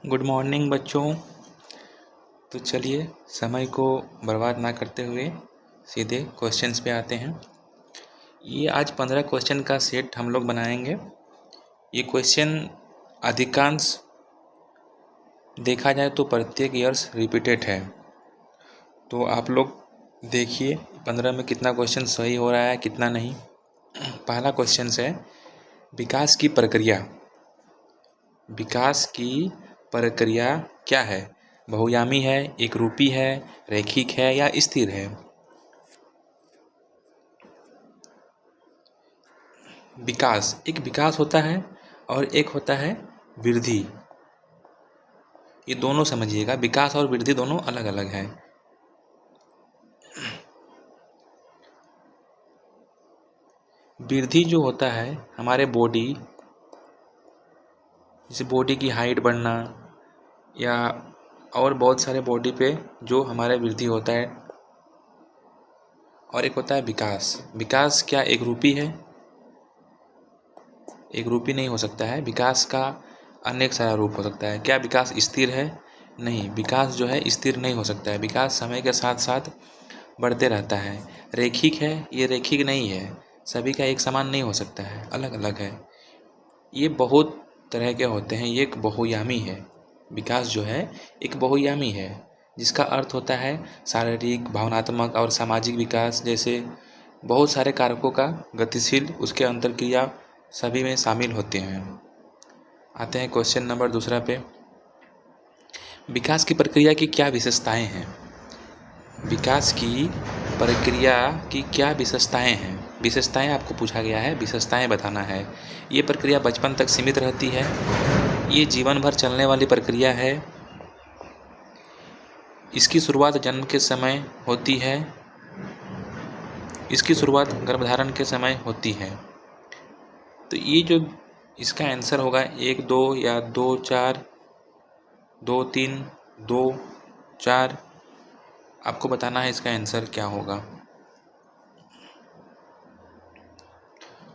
Good morning बच्चों। तो चलिए समय को बर्बाद ना करते हुए सीधे क्वेश्चंस पे आते हैं। ये आज 15 क्वेश्चन का सेट हम लोग बनाएंगे। ये क्वेश्चन अधिकांश देखा जाए तो प्रत्येक ईयर्स रिपीटेड है। तो आप लोग देखिए 15 में कितना क्वेश्चन सही हो रहा है कितना नहीं। पहला क्वेश्चन है विकास की प्रक्रिया। विकास की प्रक्रिया क्या है? बहुयामी है, एकरूपी है, रैखिक है या स्थिर है? विकास, एक विकास होता है और एक होता है वृद्धि। ये दोनों समझिएगा, विकास और वृद्धि दोनों अलग अलग हैं। वृद्धि जो होता है हमारे बॉडी, जैसे बॉडी की हाइट बढ़ना या और बहुत सारे बॉडी पे जो हमारे वृद्धि होता है। और एक होता है विकास। विकास क्या एकरूपी है? एकरूपी नहीं हो सकता है। विकास का अनेक सारा रूप हो सकता है। क्या विकास स्थिर है? नहीं, विकास जो है स्थिर नहीं हो सकता है। विकास समय के साथ साथ बढ़ते रहता है। रैखिक है? ये रैखिक नहीं है, सभी का एक समान नहीं हो सकता है, अलग अलग है। ये बहुत तरह के होते हैं। ये एक बहुयामी है। विकास जो है एक बहुयामी है, जिसका अर्थ होता है शारीरिक, भावनात्मक और सामाजिक विकास जैसे बहुत सारे कारकों का गतिशील उसके अंतर्क्रिया सभी में शामिल होते हैं। आते हैं क्वेश्चन नंबर दूसरा पे। विकास की प्रक्रिया की क्या विशेषताएं हैं? विकास की प्रक्रिया की क्या विशेषताएं हैं? विशेषताएं आपको पूछा गया है, विशेषताएं बताना है। ये प्रक्रिया बचपन तक सीमित रहती है, ये जीवन भर चलने वाली प्रक्रिया है, इसकी शुरुआत जन्म के समय होती है, इसकी शुरुआत गर्भधारण के समय होती है। तो ये जो इसका आंसर होगा 1 2 या 2 4 2 3 2 4, आपको बताना है इसका आंसर क्या होगा।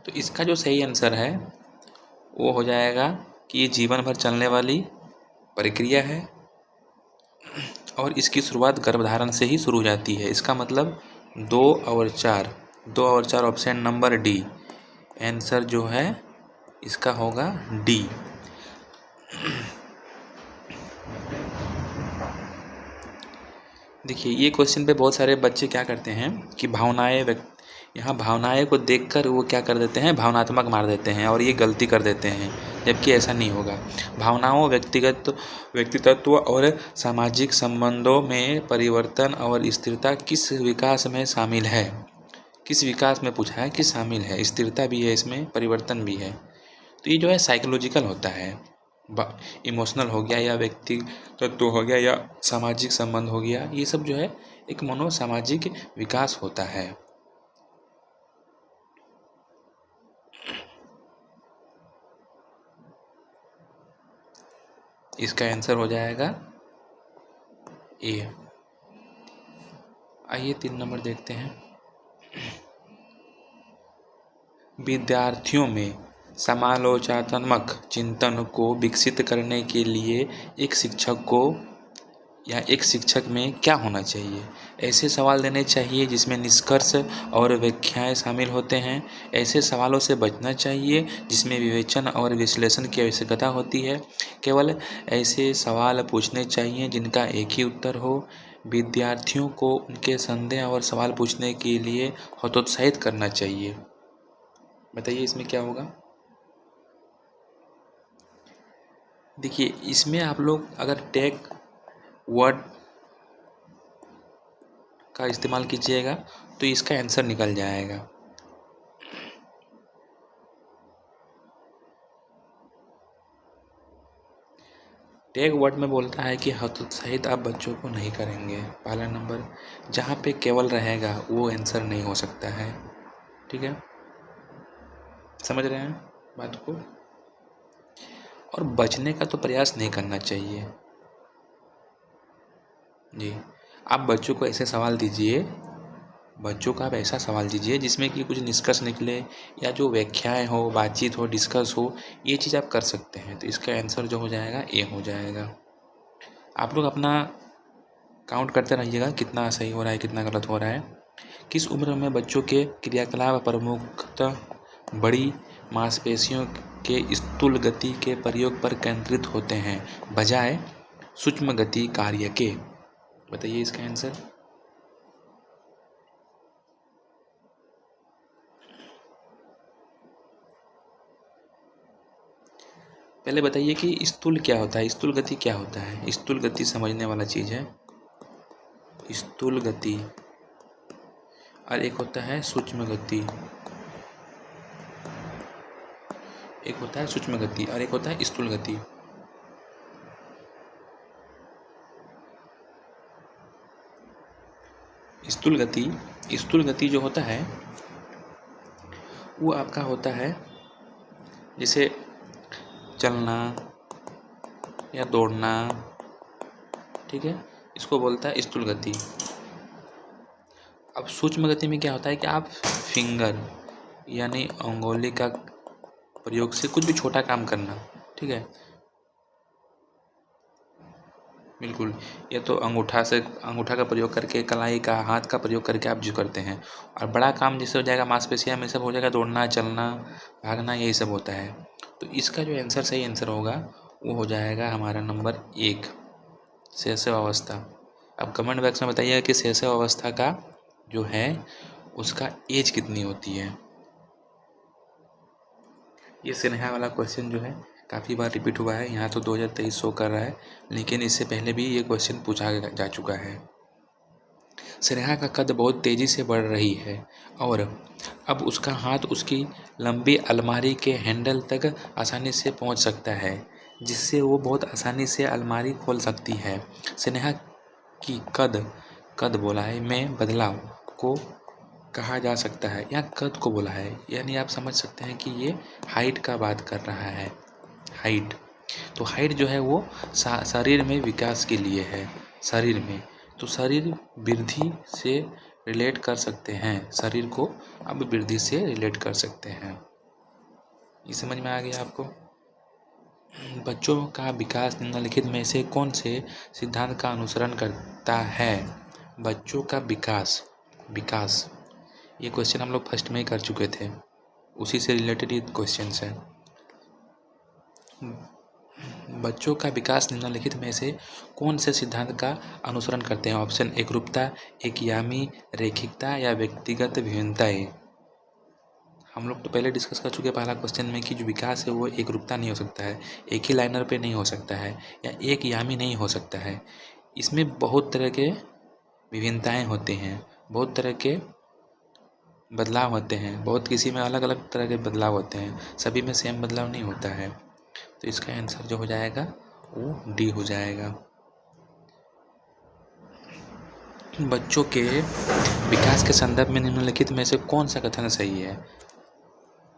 तो इसका जो सही आंसर है वो हो जाएगा कि ये जीवन भर चलने वाली प्रक्रिया है और इसकी शुरुआत गर्भधारण से ही शुरू हो जाती है। इसका मतलब 2 और 4 ऑप्शन नंबर डी आंसर जो है इसका होगा डी। देखिए ये क्वेश्चन पे बहुत सारे बच्चे क्या करते हैं कि यहाँ भावनाएं को देखकर वो क्या कर देते हैं, भावनात्मक मार देते हैं और ये गलती कर देते हैं, जबकि ऐसा नहीं होगा। भावनाओं व्यक्तित्व और सामाजिक संबंधों में परिवर्तन और स्थिरता किस विकास में शामिल है? किस विकास में पूछा है कि शामिल है? स्थिरता भी है इसमें, परिवर्तन भी है। तो ये जो है साइकोलॉजिकल होता है, इमोशनल हो गया या व्यक्तित्व हो गया या सामाजिक संबंध हो गया, ये सब जो है एक मनोसामाजिक विकास होता है। इसका आंसर हो जाएगा ए। आइए 3 नंबर देखते हैं। विद्यार्थियों में समालोचनात्मक चिंतन को विकसित करने के लिए एक शिक्षक में क्या होना चाहिए? ऐसे सवाल देने चाहिए जिसमें निष्कर्ष और व्याख्याएं शामिल होते हैं। ऐसे सवालों से बचना चाहिए जिसमें विवेचन और विश्लेषण की आवश्यकता होती है। केवल ऐसे सवाल पूछने चाहिए जिनका एक ही उत्तर हो। विद्यार्थियों को उनके संदेह और सवाल पूछने के लिए हतोत्साहित करना चाहिए। बताइए इसमें क्या होगा? देखिए इसमें आप लोग अगर टैग वर्ड का इस्तेमाल कीजिएगा तो इसका आंसर निकल जाएगा। टैग वर्ड में बोलता है कि हतोत्साहित आप बच्चों को नहीं करेंगे। पहला नंबर जहाँ पे केवल रहेगा वो आंसर नहीं हो सकता है। ठीक है, समझ रहे हैं बात को? और बचने का तो प्रयास नहीं करना चाहिए जी। आप बच्चों को ऐसे सवाल दीजिए बच्चों का आप ऐसा सवाल दीजिए जिसमें कि कुछ निष्कर्ष निकले या जो व्याख्याएं हो, बातचीत हो, डिस्कस हो, ये चीज़ आप कर सकते हैं। तो इसका आंसर जो हो जाएगा ए हो जाएगा। आप लोग अपना काउंट करते रहिएगा कितना सही हो रहा है, कितना गलत हो रहा है। किस उम्र में बच्चों के क्रियाकलाप प्रमुखतः बड़ी मांसपेशियों के स्थूल गति के प्रयोग पर केंद्रित होते हैं बजाय सूक्ष्म गति कार्य के? बताइए इसका आंसर। पहले बताइए कि स्थूल क्या होता है, स्थूल गति क्या होता है। स्थूल गति समझने वाला चीज़ है, स्थूल गति, और एक होता है सूक्ष्म गति। एक होता है सूक्ष्म गति और एक होता है स्थूल गति। स्थूल गति जो होता है वो आपका होता है जैसे चलना या दौड़ना, ठीक है, इसको बोलता है स्थूल गति। अब सूक्ष्म गति में क्या होता है कि आप फिंगर यानी अंगुली का प्रयोग से कुछ भी छोटा काम करना, ठीक है, बिल्कुल, ये तो अंगूठा का प्रयोग करके, कलाई का, हाथ का प्रयोग करके आप जो करते हैं। और बड़ा काम जैसे हो जाएगा मांसपेशियाँ में, सब हो जाएगा, दौड़ना, चलना, भागना, यही सब होता है। तो इसका जो आंसर सही आंसर होगा वो हो जाएगा हमारा नंबर 1, शैशव अवस्था। अब कमेंट बॉक्स में बताइएगा कि शैशव अवस्था का जो है उसका एज कितनी होती है। ये स्नेहा वाला क्वेश्चन जो है काफ़ी बार रिपीट हुआ है, यहाँ तो 2023 शो कर रहा है, लेकिन इससे पहले भी ये क्वेश्चन पूछा जा चुका है। स्नेहा का कद बहुत तेज़ी से बढ़ रही है और अब उसका हाथ उसकी लंबी अलमारी के हैंडल तक आसानी से पहुंच सकता है, जिससे वो बहुत आसानी से अलमारी खोल सकती है। स्नेहा की कद बोला है में बदलाव को कहा जा सकता है, या कद को बोला है, यानी आप समझ सकते हैं कि ये हाइट का बात कर रहा है। हाइट, तो हाइट जो है वो शरीर में विकास के लिए है, शरीर में। तो शरीर वृद्धि से रिलेट कर सकते हैं, शरीर को अब वृद्धि से रिलेट कर सकते हैं। ये समझ में आ गया आपको। बच्चों का विकास निम्नलिखित में से कौन से सिद्धांत का अनुसरण करता है। बच्चों का विकास ये क्वेश्चन हम लोग फर्स्ट में ही कर चुके थे, उसी से रिलेटेड ये क्वेश्चन है। बच्चों का विकास निम्नलिखित में से कौन से सिद्धांत का अनुसरण करते हैं। ऑप्शन एकरूपता, एकयामी, रैखिकता या व्यक्तिगत विभिन्नताएं। हम लोग तो पहले डिस्कस कर चुके पहला क्वेश्चन में कि जो विकास है वो एकरूपता नहीं हो सकता है, एक ही लाइनर पे नहीं हो सकता है, या एक यामी नहीं हो सकता है। इसमें बहुत तरह के विभिन्नताएं होते हैं, बहुत तरह के बदलाव होते हैं, बहुत किसी में अलग अलग तरह के बदलाव होते हैं, सभी में सेम बदलाव नहीं होता है। तो इसका आंसर जो हो जाएगा वो डी हो जाएगा। बच्चों के विकास के संदर्भ में निम्नलिखित में से कौन सा कथन सही है।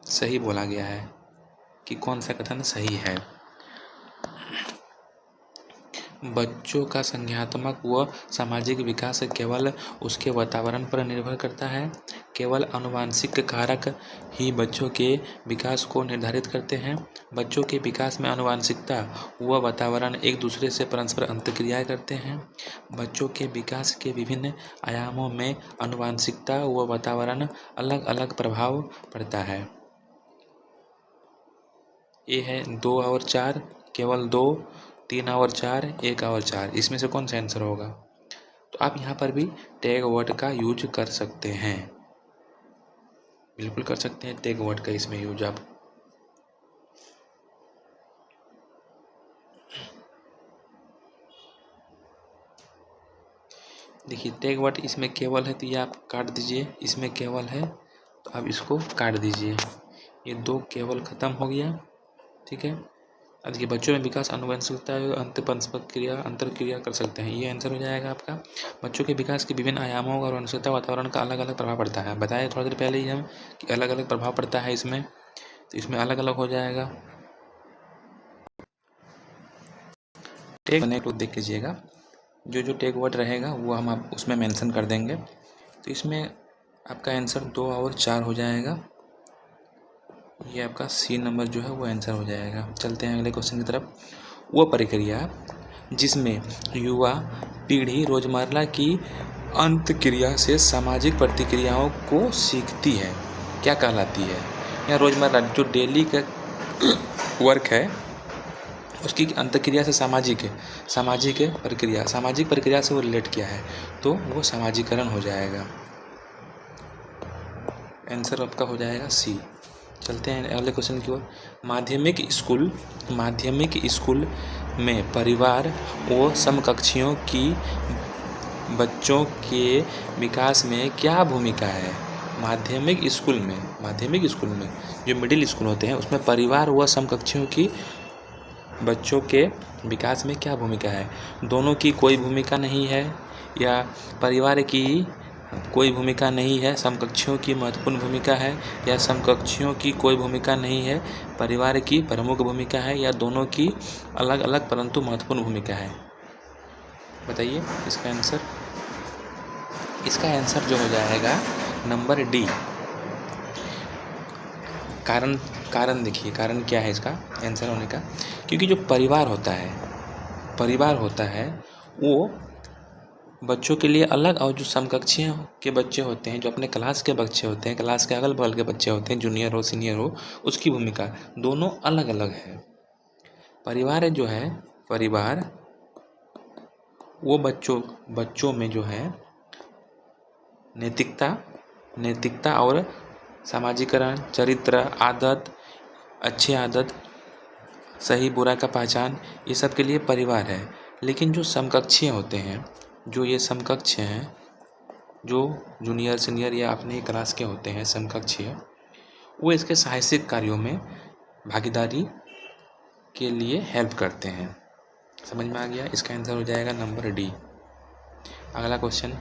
सही बोला गया है कि कौन सा कथन सही है। बच्चों का संज्ञानात्मक व सामाजिक विकास केवल उसके वातावरण पर निर्भर करता है। केवल आनुवंशिक कारक ही बच्चों के विकास को निर्धारित करते हैं। बच्चों के विकास में आनुवंशिकता व वातावरण एक दूसरे से परस्पर अंतर्क्रिया करते हैं। बच्चों के विकास के विभिन्न आयामों में आनुवंशिकता व वातावरण अलग अलग प्रभाव पड़ता है। ये है 2 और 4, केवल 2, 3 और 4, 1 और 4, इसमें से कौन सा आंसर होगा। तो आप यहाँ पर भी टैग वर्ड का यूज कर सकते हैं, बिल्कुल कर सकते हैं टैग वर्ड का इसमें यूज आप। देखिए टैग वर्ड इसमें केवल है तो ये आप काट दीजिए, इसमें केवल है तो आप इसको काट दीजिए। ये 2 केवल खत्म हो गया, ठीक है। अब देखिए बच्चों में विकास आनुवंशिकता अंतर क्रिया कर सकते हैं, ये आंसर हो जाएगा आपका। बच्चों के विकास के विभिन्न आयामों और आनुवंशिकता वातावरण का अलग अलग प्रभाव पड़ता है। बताया थोड़ी देर पहले ही हम कि अलग अलग प्रभाव पड़ता है इसमें, तो इसमें अलग अलग हो जाएगा। टैग बने तो देख लीजिएगा, जो टैग वर्ड रहेगा वो हम आप उसमें मेंशन कर देंगे। तो इसमें आपका आंसर 2 और 4 हो जाएगा। ये आपका सी नंबर जो है वो आंसर हो जाएगा। चलते हैं अगले क्वेश्चन की तरफ। वह प्रक्रिया जिसमें युवा पीढ़ी रोजमर्रा की अंतक्रिया से सामाजिक प्रतिक्रियाओं को सीखती है क्या कहलाती है? या रोजमर्रा जो डेली का वर्क है उसकी अंतक्रिया से सामाजिक प्रक्रिया से वो रिलेट किया है तो वो सामाजिकरण हो जाएगा। आंसर आपका हो जाएगा सी। चलते हैं अगले क्वेश्चन की ओर। माध्यमिक स्कूल में परिवार व समकक्षियों की बच्चों के विकास में क्या भूमिका है? माध्यमिक स्कूल में जो मिडिल स्कूल होते हैं उसमें परिवार व समकक्षियों की बच्चों के विकास में क्या भूमिका है? दोनों की कोई भूमिका नहीं है या परिवार की कोई भूमिका नहीं है, समकक्षियों की महत्वपूर्ण भूमिका है, या समकक्षियों की कोई भूमिका नहीं है, परिवार की प्रमुख भूमिका है, या दोनों की अलग अलग परंतु महत्वपूर्ण भूमिका है? बताइए इसका आंसर। इसका आंसर जो हो जाएगा नंबर डी। कारण देखिए, कारण क्या है इसका आंसर होने का? क्योंकि जो परिवार होता है वो बच्चों के लिए अलग, और जो समकक्षियों के बच्चे होते हैं, जो अपने क्लास के बच्चे होते हैं, क्लास के अगल बगल के बच्चे होते हैं, जूनियर हो सीनियर हो, उसकी भूमिका दोनों अलग अलग है। परिवार वो बच्चों में जो है नैतिकता और सामाजिकरण, चरित्र, आदत, अच्छी आदत, सही बुरा का पहचान, ये सब के लिए परिवार है। लेकिन जो समकक्षीय होते हैं, जो ये समकक्ष हैं, जो जूनियर सीनियर या अपने क्लास के होते हैं समकक्षीय, वो इसके साहसिक कार्यों में भागीदारी के लिए हेल्प करते हैं। समझ में आ गया? इसका आंसर हो जाएगा नंबर डी। अगला क्वेश्चन।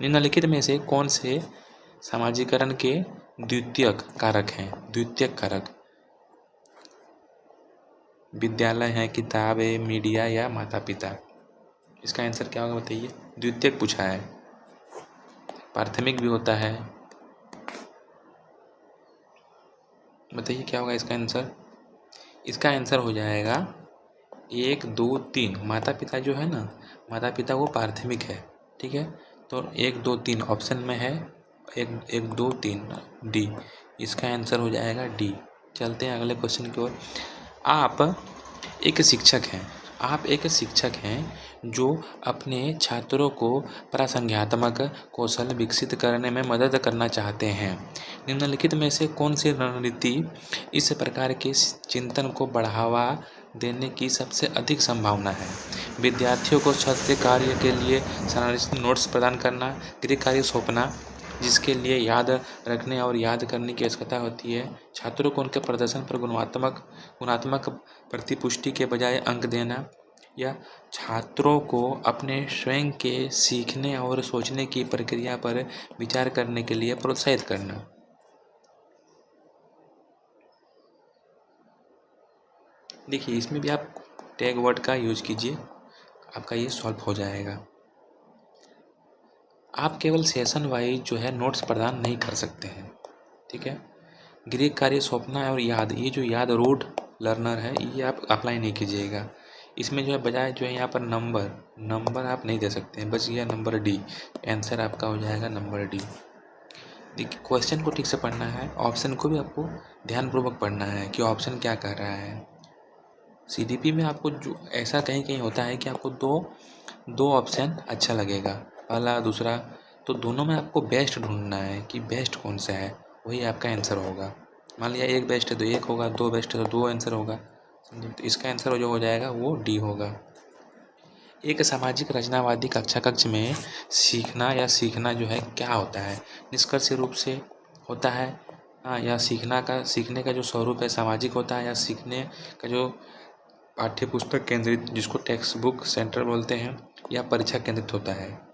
निम्नलिखित में से कौन से सामाजिकरण के द्वितीयक कारक? विद्यालय है, किताब है, मीडिया या माता पिता? इसका आंसर क्या होगा बताइए। द्वितीयक पूछा है, प्राथमिक भी होता है। बताइए क्या होगा इसका आंसर। इसका आंसर हो जाएगा 1 2 3। माता पिता जो है ना, माता पिता वो प्राथमिक है, ठीक है। तो 1 2 3 ऑप्शन में है, 1 2 3 डी। इसका आंसर हो जाएगा डी। चलते हैं अगले क्वेश्चन की ओर। आप एक शिक्षक हैं जो अपने छात्रों को प्रासंज्ञात्मक कौशल विकसित करने में मदद करना चाहते हैं। निम्नलिखित में से कौन सी रणनीति इस प्रकार के चिंतन को बढ़ावा देने की सबसे अधिक संभावना है? विद्यार्थियों को छात्र कार्य के लिए संरचित नोट्स प्रदान करना, गृह कार्य सौंपना जिसके लिए याद रखने और याद करने की आवश्यकता होती है, छात्रों को उनके प्रदर्शन पर गुणात्मक प्रतिपुष्टि के बजाय अंक देना, या छात्रों को अपने स्वयं के सीखने और सोचने की प्रक्रिया पर विचार करने के लिए प्रोत्साहित करना। देखिए इसमें भी आप टैग वर्ड का यूज कीजिए, आपका ये सॉल्व हो जाएगा। आप केवल सेशन वाइज जो है नोट्स प्रदान नहीं कर सकते हैं, ठीक है। गृह कार्य सौंपना और याद, ये जो याद रूट लर्नर है, ये आप अप्लाई नहीं कीजिएगा। इसमें जो है बजाय जो है यहाँ पर नंबर आप नहीं दे सकते हैं, बच गया नंबर डी। आंसर आपका हो जाएगा नंबर डी। देखिए क्वेश्चन को ठीक से पढ़ना है, ऑप्शन को भी आपको ध्यानपूर्वक पढ़ना है कि ऑप्शन क्या कह रहा है। सीडीपी में आपको जो ऐसा कहीं होता है कि आपको दो ऑप्शन अच्छा लगेगा, पहला दूसरा, तो दोनों में आपको बेस्ट ढूंढना है कि बेस्ट कौन सा है, वही आपका आंसर होगा। मान लिया एक बेस्ट है तो एक होगा, दो बेस्ट है तो दो आंसर होगा, तो इसका आंसर जो हो जाएगा वो डी होगा। एक सामाजिक रचनावादी कक्ष में सीखना जो है क्या होता है? निष्कर्ष रूप से होता है, या सीखने का जो स्वरूप है सामाजिक होता है, या सीखने का जो पाठ्य पुस्तक केंद्रित जिसको टेक्स्ट बुक सेंटर बोलते हैं, या परीक्षा केंद्रित होता है?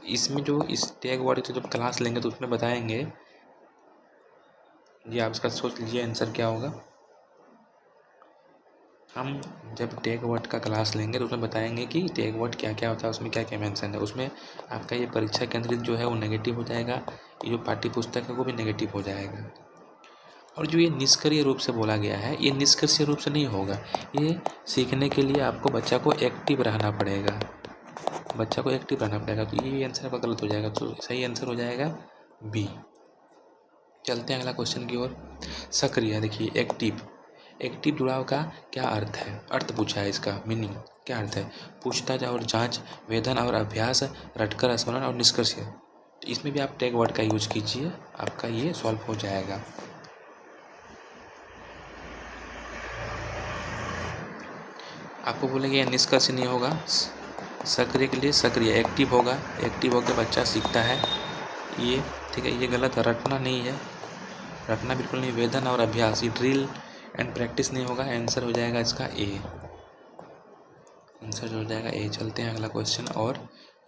इसमें जो इस टैग वर्ड की जब क्लास लेंगे तो उसमें बताएंगे। ये आप इसका सोच लीजिए आंसर क्या होगा। हम जब टैग वर्ड का क्लास लेंगे तो उसमें बताएंगे कि टैग वर्ड क्या क्या होता है, उसमें क्या क्या मेंशन है। उसमें आपका ये परीक्षा केंद्रित जो है वो नेगेटिव हो जाएगा, ये जो पाठ्य पुस्तक है वो भी नेगेटिव हो जाएगा। और जो ये निष्क्रिय रूप से बोला गया है, ये निष्क्रिय रूप से नहीं होगा। ये सीखने के लिए आपको बच्चा को एक्टिव रहना पड़ेगा, बच्चा को एक्टिव रहना पड़ेगा। तो ये आंसर आपका गलत हो जाएगा, तो सही आंसर हो जाएगा बी। चलते हैं अगला क्वेश्चन की ओर। सक्रिय, देखिए एक्टिव, एक्टिव जुड़ाव का क्या अर्थ है, अर्थ पूछा है, इसका मीनिंग क्या अर्थ है। पूछताछ और जांच, वेधन और अभ्यास, रटकर स्मरण और निष्कर्ष। तो इसमें भी आप टैग वर्ड का यूज कीजिए, आपका ये सॉल्व हो जाएगा। आपको बोलेंगे निष्कर्ष नहीं होगा, सक्रिय के लिए सक्रिय एक्टिव होगा, एक्टिव होकर बच्चा सीखता है, ये ठीक है, ये गलत है। रटना नहीं है, रटना बिल्कुल नहीं। वेधन और अभ्यास, ये ड्रिल एंड प्रैक्टिस नहीं होगा। आंसर हो जाएगा इसका ए, आंसर हो जाएगा ए। चलते हैं अगला क्वेश्चन, और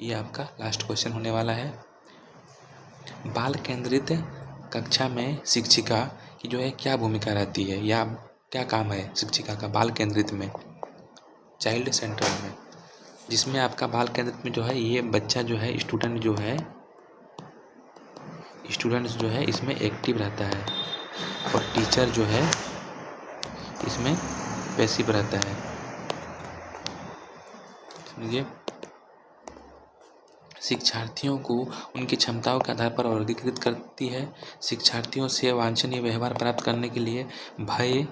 ये आपका लास्ट क्वेश्चन होने वाला है। बाल केंद्रित कक्षा में शिक्षिका की जो है क्या भूमिका रहती है, या क्या काम है शिक्षिका का बाल केंद्रित में, चाइल्ड सेंट्रल में, जिसमें आपका बाल केंद्रित में जो है ये बच्चा जो है, स्टूडेंट जो है इसमें एक्टिव रहता है, और टीचर जो है इसमें पैसिव रहता है। समझिए, शिक्षार्थियों को उनकी क्षमताओं के आधार पर वर्गीकृत करती है। शिक्षार्थियों से वांछनीय व्यवहार प्राप्त करने के लिए भय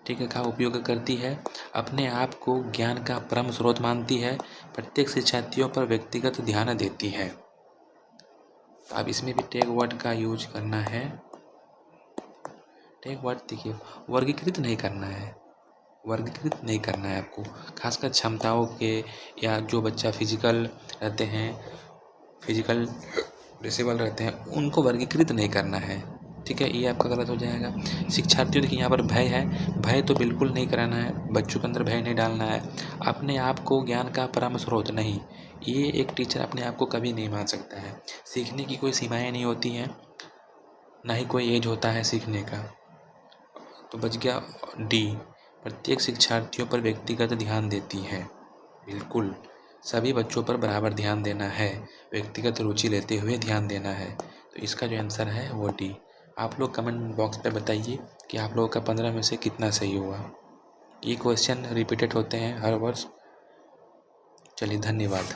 ठीक है का उपयोग करती है। अपने आप को ज्ञान का परम स्रोत मानती है। प्रत्येक शिक्षार्थियों पर व्यक्तिगत ध्यान देती है। अब इसमें भी टैग वर्ड का यूज करना है। टैग वर्ड देखिए, वर्गीकृत नहीं करना है, वर्गीकृत नहीं करना है आपको, खासकर क्षमताओं के, या जो बच्चा फिजिकल रहते हैं, फिजिकल डिसेबल रहते हैं, उनको वर्गीकृत नहीं करना है। ठीक है, ये आपका गलत हो जाएगा। शिक्षार्थियों देखिए यहाँ पर भय है, भय तो बिल्कुल नहीं कराना है, बच्चों के अंदर भय नहीं डालना है। अपने आप को ज्ञान का परम स्रोत नहीं, ये एक टीचर अपने आप को कभी नहीं मान सकता है। सीखने की कोई सीमाएं नहीं होती हैं, ना ही कोई एज होता है सीखने का। तो बच गया डी, प्रत्येक शिक्षार्थियों पर व्यक्तिगत ध्यान देती है। बिल्कुल सभी बच्चों पर बराबर ध्यान देना है, व्यक्तिगत रुचि लेते हुए ध्यान देना है। तो इसका जो आंसर है वो डी। आप लोग कमेंट बॉक्स पे बताइए कि आप लोगों का 15 में से कितना सही हुआ। ये क्वेश्चन रिपीटेड होते हैं हर वर्ष। चलिए, धन्यवाद।